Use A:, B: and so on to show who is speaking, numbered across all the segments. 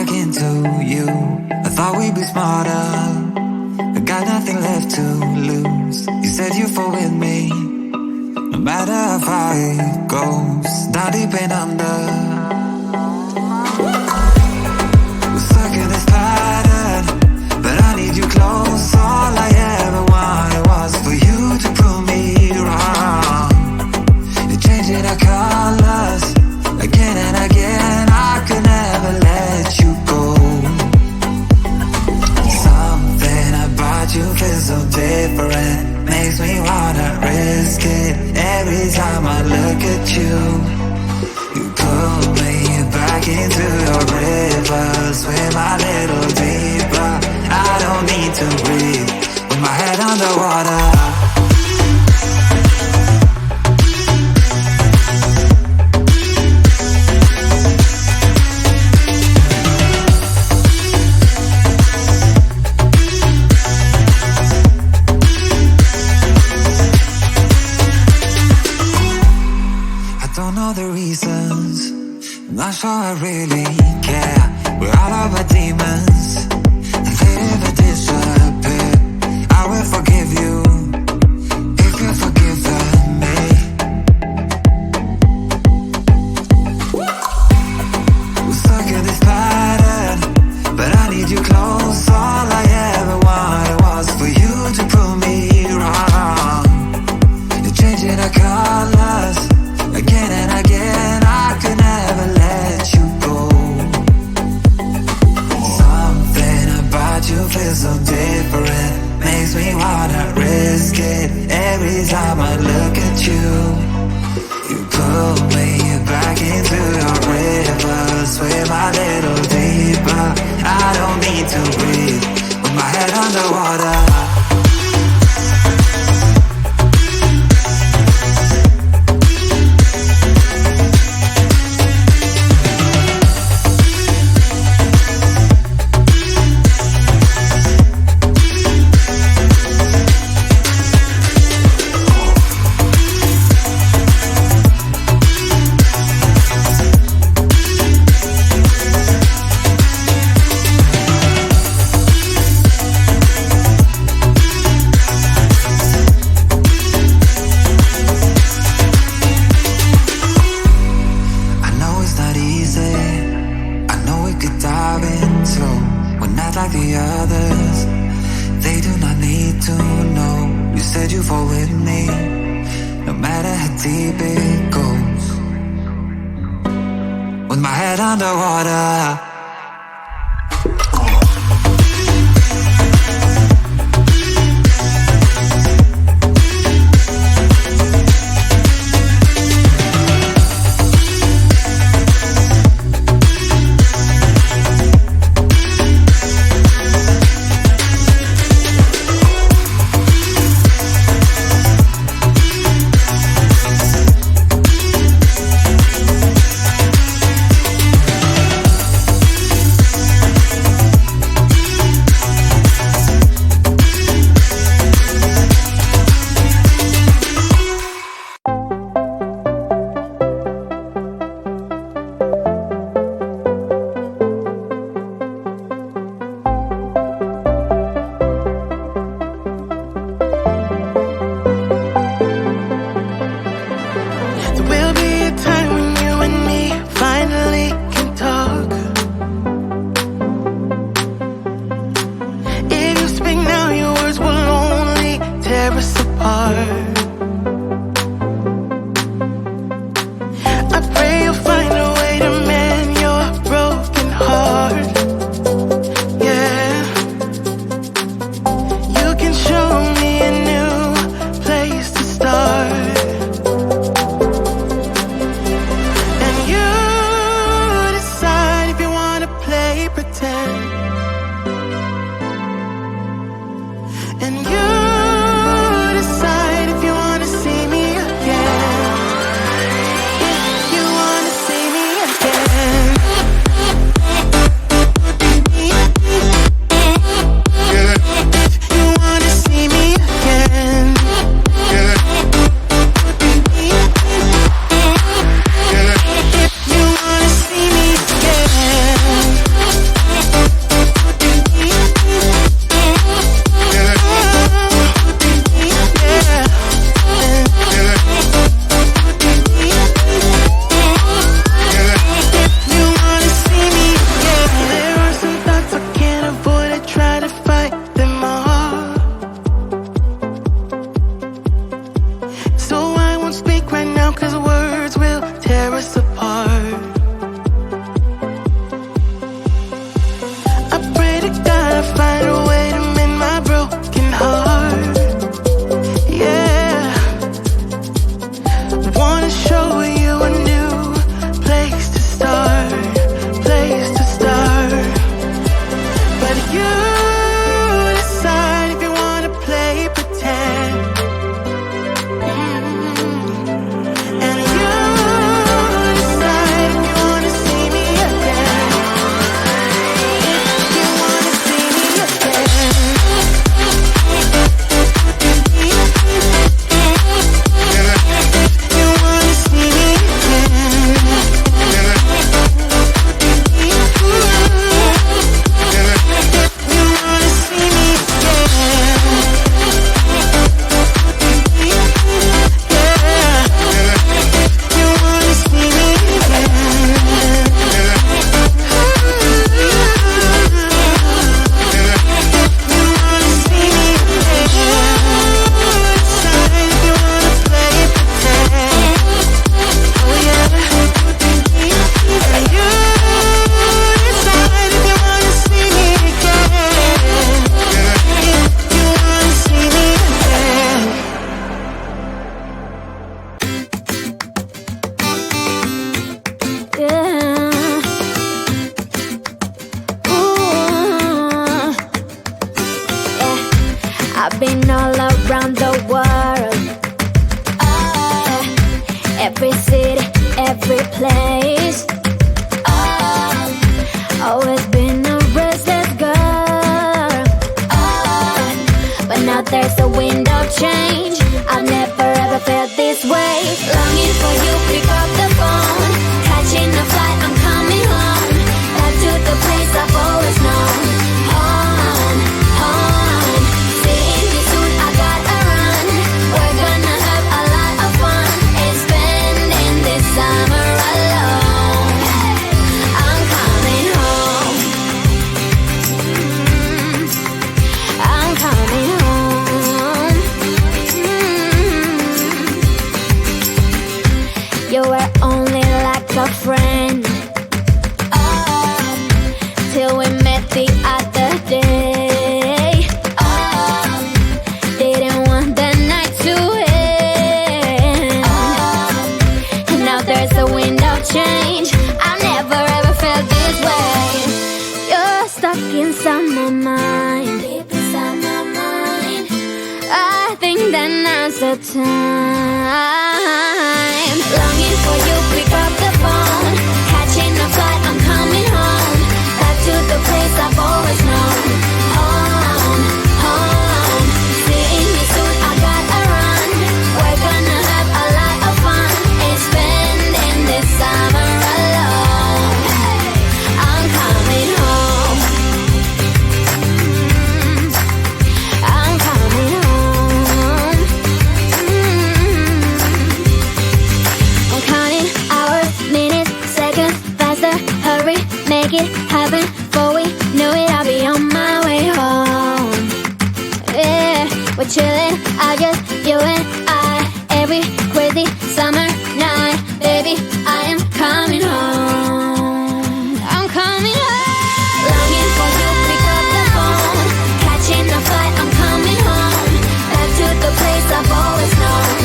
A: back into you. I thought we'd be smarter, I got nothing left to lose. You said you fall with me, no matter how far it goes. Down deep and under, we're stuck in this pattern, but I need you close. All I ever wanted was for you to prove me wrong. You're changing our colors again and again. I could never let you go. Something about you feels so different, makes me wanna risk it. Every time I look at you, you pull me back into your river. Swim a little deeper, I don't need to breathe with my head underwater. I'm not sure I really care. We're all of our demons, and they never disappear. I will forgive you if you're forgiven me. We're stuck in this pattern, but I need you close. All I ever wanted was for you to prove me wrong. You're changing our colors again and again. I could never let you go. Something about you feels so different, makes me wanna risk it. Every time I look at you, you pull me back into your river. Swim a little deeper, I don't need to breathe with my head underwater. Underwater.
B: I've been all around the world, every city, every place. Always been a restless girl, but now there's a wind of change. I've never ever felt this way. Longing for you, pick up the phone. Catching a flight, I'm coming home. Back to the place I've always known. Home, home. Seeing you soon, I gotta run. We're gonna have a lot of fun and spending this summer alone. I'm coming home. I'm coming home. You were only like a friend, till we met the other day. Didn't want the night to end, and now there's a wind of change. I never ever felt this way. You're stuck inside my mind, deep inside my mind. I think that now's the time. Longing for you, pick up the phone. Catching a flight, I'm coming home. Back to the place I've always known. Home, home. Seeing you soon, I gotta run. We're gonna have a lot of fun and spending this summer alone. I'm coming home. I'm coming home. I'm counting hours, minutes, seconds, faster, hurry, make it happen. Before we know it, I'll be on my way home. Yeah, we're chilling, I just, you and I. Every crazy summer night, baby, I am coming home. I'm coming home. Longing for you, pick up the phone. Catching a flight, I'm coming home. Back to the place I've always known.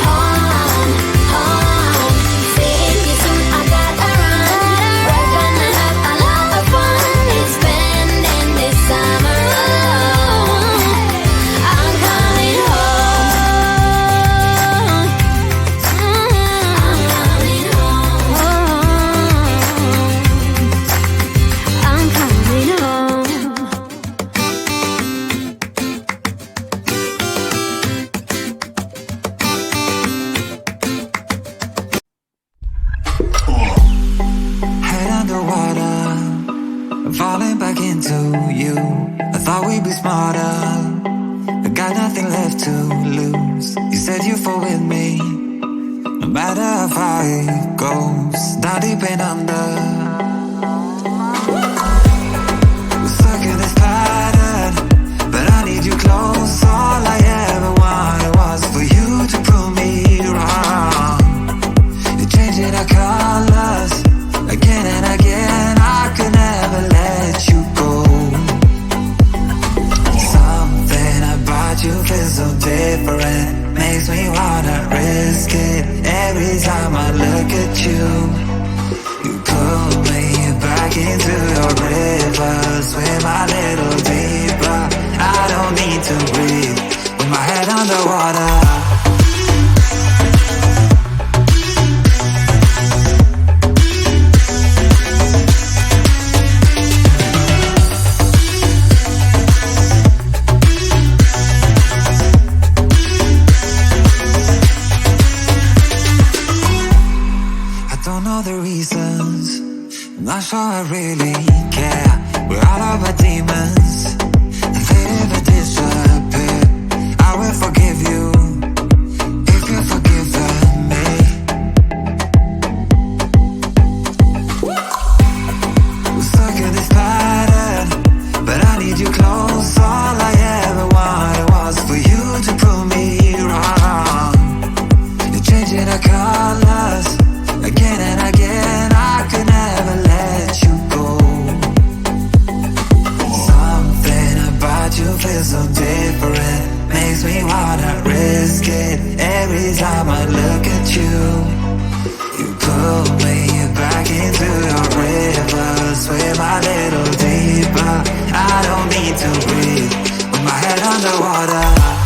B: Home, home. Seeing you soon, I gotta run. We're gonna have a lot of fun and spending this summer alone. I'm coming home. I'm coming home. I'm coming home.
A: Head underwater, falling back into you. I thought we'd be smarter, I got nothing left to lose. You said you fall with me, no matter how far it goes. Down deep and under, we're stuck in this pattern, but I need you close. All I ever wanted was for you to prove me wrong. You're changing our colors again and again. I could never let you go. Something about you feels so different, makes me wanna risk it. Every time I look at you, you pull me back into your river. Swim a little deeper, I don't need to breathe with my head underwater. I don't know the reasons, I'm not sure I really care. We're all of our demons, and they never disappear. I will forgive you if you've forgiven me. We're stuck in this pattern, but I need you close. All I ever wanted was for you to prove me wrong. You're changing our colors again and again. I could never let you go. Something about you feels so different, makes me wanna risk it. Every time I look at you, you pull me back into your river. Swim a little deeper, I don't need to breathe with my head underwater.